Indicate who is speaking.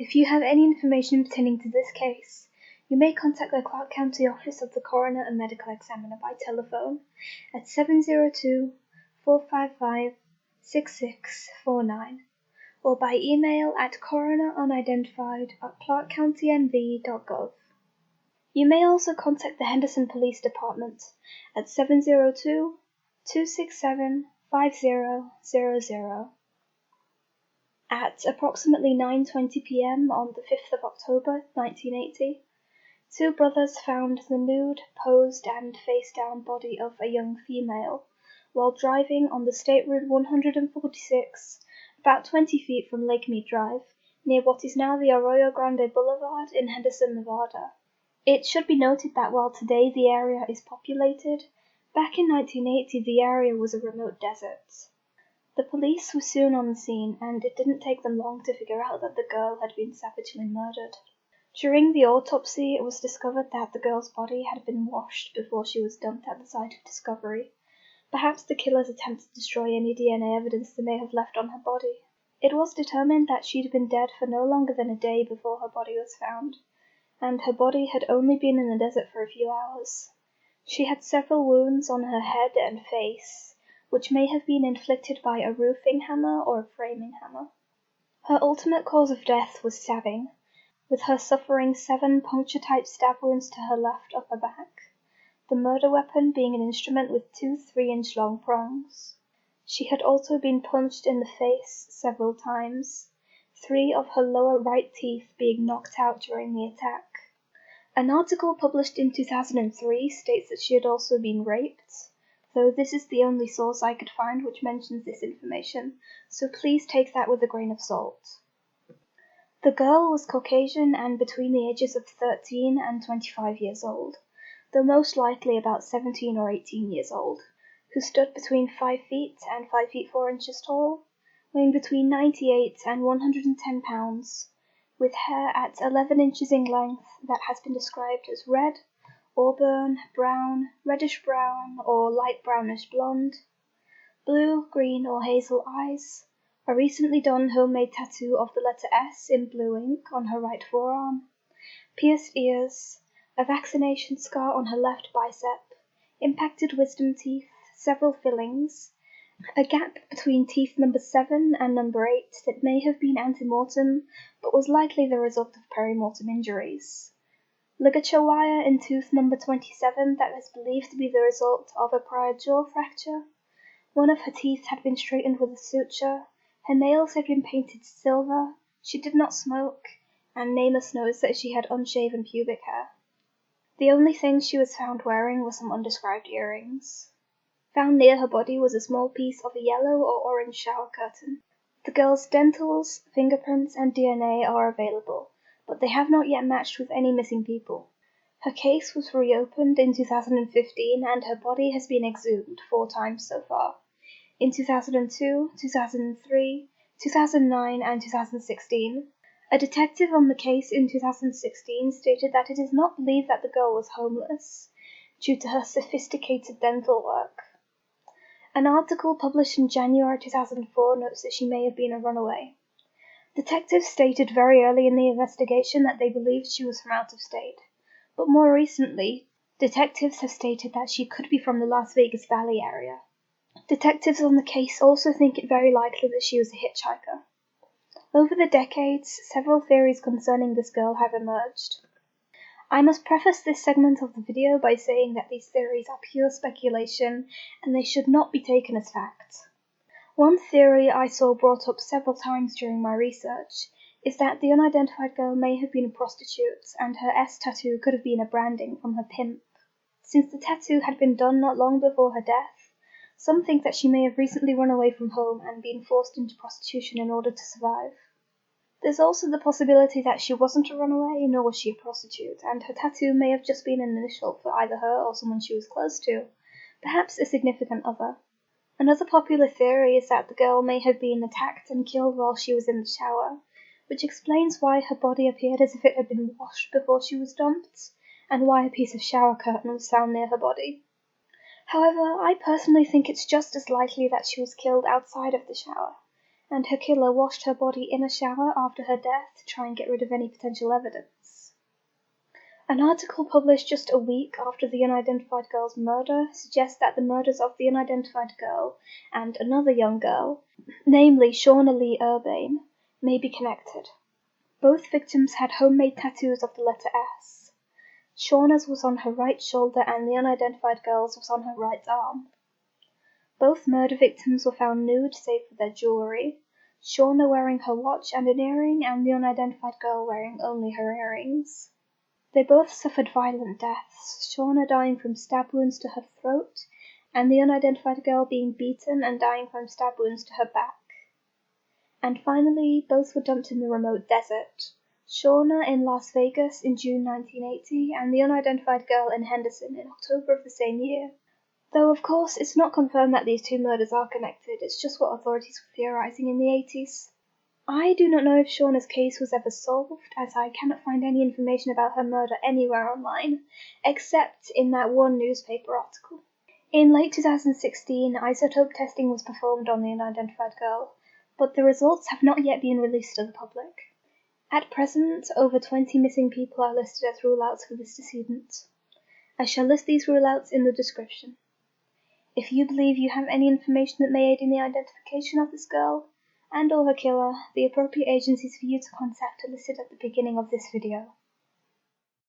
Speaker 1: If you have any information pertaining to this case, you may contact the Clark County Office of the Coroner and Medical Examiner by telephone at 702-455-6649 or by email at coronerunidentified@clarkcountynv.gov. You may also contact the Henderson Police Department at 702-267-5000. At approximately 9:20 p.m. on the 5th of October, 1980, two brothers found the nude, posed and face-down body of a young female while driving on the State Route 146, about 20 feet from Lake Mead Drive, near what is now the Arroyo Grande Boulevard in Henderson, Nevada. It should be noted that while today the area is populated, back in 1980 the area was a remote desert. The police were soon on the scene, and it didn't take them long to figure out that the girl had been savagely murdered. During the autopsy, it was discovered that the girl's body had been washed before she was dumped at the site of discovery. Perhaps the killers attempted to destroy any DNA evidence they may have left on her body. It was determined that she'd been dead for no longer than a day before her body was found, and her body had only been in the desert for a few hours. She had several wounds on her head and face, which may have been inflicted by a roofing hammer or a framing hammer. Her ultimate cause of death was stabbing, with her suffering 7 puncture-type stab wounds to her left upper back, the murder weapon being an instrument with 2 3-inch-long prongs. She had also been punched in the face several times, 3 of her lower right teeth being knocked out during the attack. An article published in 2003 states that she had also been raped, though this is the only source I could find which mentions this information, so please take that with a grain of salt. The girl was Caucasian and between the ages of 13 and 25 years old, though most likely about 17 or 18 years old, who stood between 5 feet and 5 feet 4 inches tall, weighing between 98 and 110 pounds, with hair at 11 inches in length that has been described as red, auburn, brown, reddish-brown, or light brownish blonde, blue, green, or hazel eyes, a recently done homemade tattoo of the letter S in blue ink on her right forearm, pierced ears, a vaccination scar on her left bicep, impacted wisdom teeth, several fillings, a gap between teeth number 7 and number 8 that may have been antemortem but was likely the result of perimortem injuries, ligature wire in tooth number 27 that is believed to be the result of a prior jaw fracture. One of her teeth had been straightened with a suture, her nails had been painted silver, she did not smoke, and Namus knows that she had unshaven pubic hair. The only thing she was found wearing were some undescribed earrings. Found near her body was a small piece of a yellow or orange shower curtain. The girl's dentals, fingerprints, and DNA are available, but they have not yet matched with any missing people. Her case was reopened in 2015 and her body has been exhumed 4 times so far, in 2002, 2003, 2009, and 2016. A detective on the case in 2016 stated that it is not believed that the girl was homeless, due to her sophisticated dental work. An article published in January 2004 notes that she may have been a runaway. Detectives stated very early in the investigation that they believed she was from out of state, but more recently, detectives have stated that she could be from the Las Vegas Valley area. Detectives on the case also think it very likely that she was a hitchhiker. Over the decades, several theories concerning this girl have emerged. I must preface this segment of the video by saying that these theories are pure speculation and they should not be taken as fact. One theory I saw brought up several times during my research is that the unidentified girl may have been a prostitute and her S tattoo could have been a branding from her pimp. Since the tattoo had been done not long before her death, some think that she may have recently run away from home and been forced into prostitution in order to survive. There's also the possibility that she wasn't a runaway, nor was she a prostitute, and her tattoo may have just been an initial for either her or someone she was close to, perhaps a significant other. Another popular theory is that the girl may have been attacked and killed while she was in the shower, which explains why her body appeared as if it had been washed before she was dumped, and why a piece of shower curtain was found near her body. However, I personally think it's just as likely that she was killed outside of the shower, and her killer washed her body in a shower after her death to try and get rid of any potential evidence. An article published just a week after the unidentified girl's murder suggests that the murders of the unidentified girl and another young girl, namely Shauna Lee Urbane, may be connected. Both victims had homemade tattoos of the letter S. Shauna's was on her right shoulder and the unidentified girl's was on her right arm. Both murder victims were found nude save for their jewelry, Shauna wearing her watch and an earring and the unidentified girl wearing only her earrings. They both suffered violent deaths, Shauna dying from stab wounds to her throat, and the unidentified girl being beaten and dying from stab wounds to her back. And finally, both were dumped in the remote desert, Shauna in Las Vegas in June 1980, and the unidentified girl in Henderson in October of the same year. Though, of course, it's not confirmed that these two murders are connected, it's just what authorities were theorizing in the 80s. I do not know if Shauna's case was ever solved, as I cannot find any information about her murder anywhere online, except in that one newspaper article. In late 2016, isotope testing was performed on the unidentified girl, but the results have not yet been released to the public. At present, over 20 missing people are listed as rule-outs for this decedent. I shall list these rule-outs in the description. If you believe you have any information that may aid in the identification of this girl, and or her killer, the appropriate agencies for you to contact are listed at the beginning of this video.